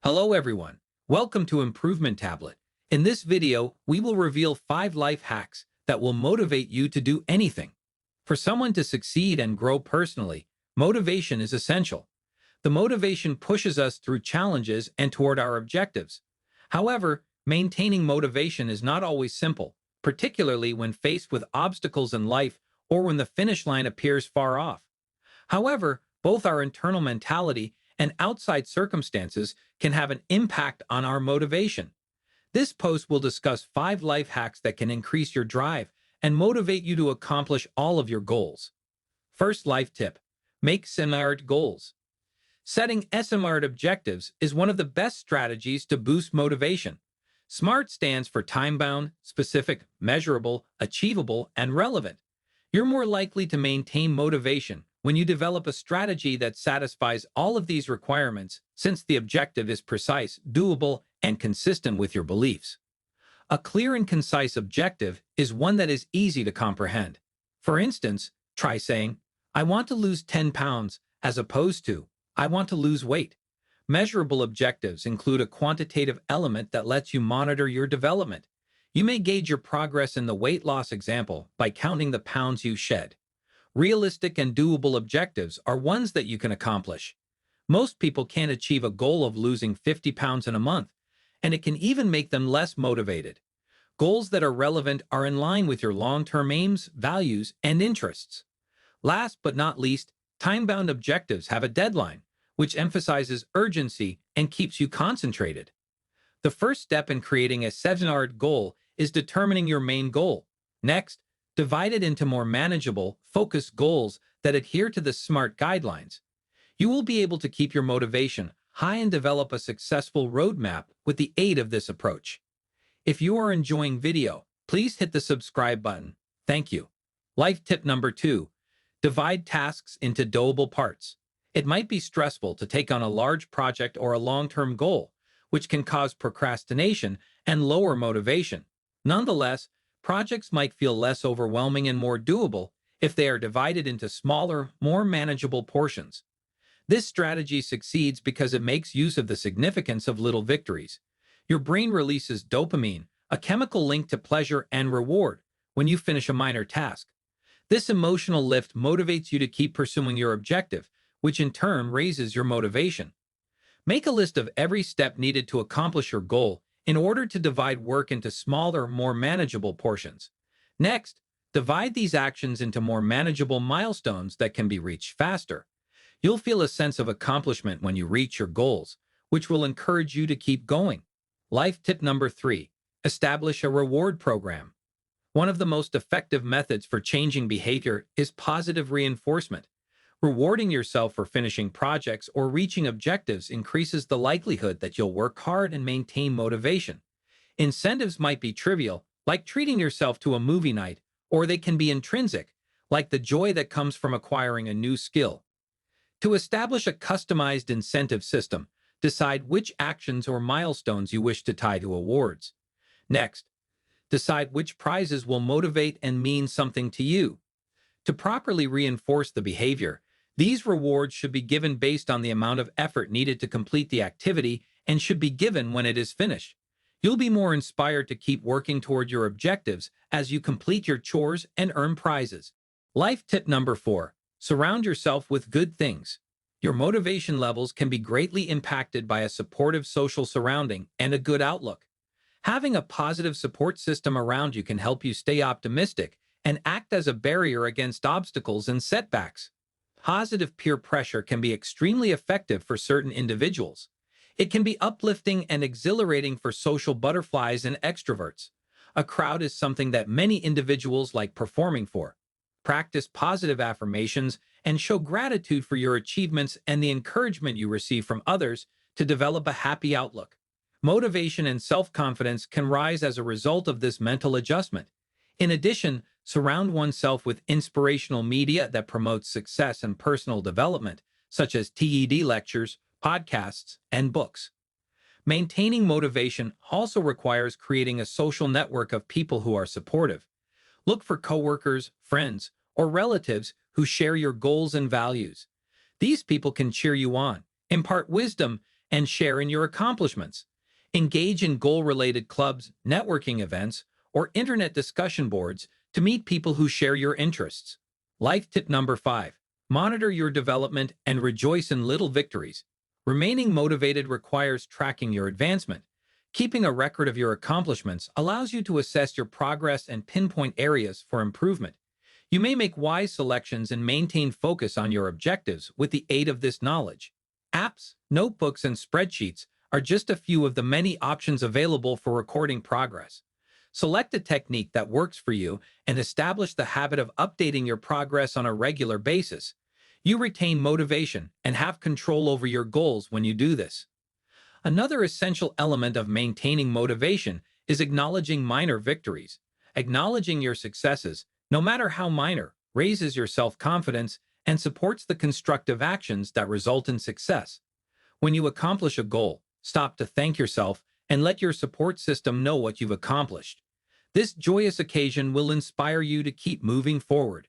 Hello everyone. Welcome to Improvement Tablet. In this video, we will reveal 5 life hacks that will motivate you to do anything. For someone to succeed and grow personally, motivation is essential. The motivation pushes us through challenges and toward our objectives. However, maintaining motivation is not always simple, particularly when faced with obstacles in life or when the finish line appears far off. However, both our internal mentality and outside circumstances can have an impact on our motivation. This post will discuss 5 life hacks that can increase your drive and motivate you to accomplish all of your goals. First life tip: make SMART goals. Setting SMART objectives is one of the best strategies to boost motivation. SMART stands for time-bound, specific, measurable, achievable, and relevant. You're more likely to maintain motivation when you develop a strategy that satisfies all of these requirements, since the objective is precise, doable, and consistent with your beliefs. A clear and concise objective is one that is easy to comprehend. For instance, try saying, "I want to lose 10 pounds," as opposed to, "I want to lose weight." Measurable objectives include a quantitative element that lets you monitor your development. You may gauge your progress in the weight loss example by counting the pounds you shed. Realistic and doable objectives are ones that you can accomplish. Most people can't achieve a goal of losing 50 pounds in a month, and it can even make them less motivated. Goals that are relevant are in line with your long-term aims, values, and interests. Last but not least, time-bound objectives have a deadline, which emphasizes urgency and keeps you concentrated. The first step in creating a SMART goal is determining your main goal. Next, divide it into more manageable, focused goals that adhere to the SMART guidelines. You will be able to keep your motivation high and develop a successful roadmap with the aid of this approach. If you are enjoying video, please hit the subscribe button. Thank you. Life tip number 2: divide tasks into doable parts. It might be stressful to take on a large project or a long-term goal, which can cause procrastination and lower motivation. Nonetheless, projects might feel less overwhelming and more doable if they are divided into smaller, more manageable portions. This strategy succeeds because it makes use of the significance of little victories. Your brain releases dopamine, a chemical linked to pleasure and reward, when you finish a minor task. This emotional lift motivates you to keep pursuing your objective, which in turn raises your motivation. Make a list of every step needed to accomplish your goal in order to divide work into smaller, more manageable portions. Next, divide these actions into more manageable milestones that can be reached faster. You'll feel a sense of accomplishment when you reach your goals, which will encourage you to keep going. Life tip number 3: establish a reward program. One of the most effective methods for changing behavior is positive reinforcement. Rewarding yourself for finishing projects or reaching objectives increases the likelihood that you'll work hard and maintain motivation. Incentives might be trivial, like treating yourself to a movie night, or they can be intrinsic, like the joy that comes from acquiring a new skill. To establish a customized incentive system, decide which actions or milestones you wish to tie to awards. Next, decide which prizes will motivate and mean something to you. To properly reinforce the behavior, these rewards should be given based on the amount of effort needed to complete the activity and should be given when it is finished. You'll be more inspired to keep working toward your objectives as you complete your chores and earn prizes. Life tip number 4: surround yourself with good things. Your motivation levels can be greatly impacted by a supportive social surrounding and a good outlook. Having a positive support system around you can help you stay optimistic and act as a barrier against obstacles and setbacks. Positive peer pressure can be extremely effective for certain individuals. It can be uplifting and exhilarating for social butterflies and extroverts. A crowd is something that many individuals like performing for. Practice positive affirmations and show gratitude for your achievements and the encouragement you receive from others to develop a happy outlook. Motivation and self-confidence can rise as a result of this mental adjustment. In addition, surround oneself with inspirational media that promotes success and personal development, such as TED lectures, podcasts, and books. Maintaining motivation also requires creating a social network of people who are supportive. Look for coworkers, friends, or relatives who share your goals and values. These people can cheer you on, impart wisdom, and share in your accomplishments. Engage in goal-related clubs, networking events, or internet discussion boards to meet people who share your interests. Life tip number 5. Monitor your development and rejoice in little victories. Remaining motivated requires tracking your advancement. Keeping a record of your accomplishments allows you to assess your progress and pinpoint areas for improvement. You may make wise selections and maintain focus on your objectives with the aid of this knowledge. Apps, notebooks, and spreadsheets are just a few of the many options available for recording progress. Select a technique that works for you and establish the habit of updating your progress on a regular basis. You retain motivation and have control over your goals when you do this. Another essential element of maintaining motivation is acknowledging minor victories. Acknowledging your successes, no matter how minor, raises your self-confidence and supports the constructive actions that result in success. When you accomplish a goal, stop to thank yourself and let your support system know what you've accomplished. This joyous occasion will inspire you to keep moving forward.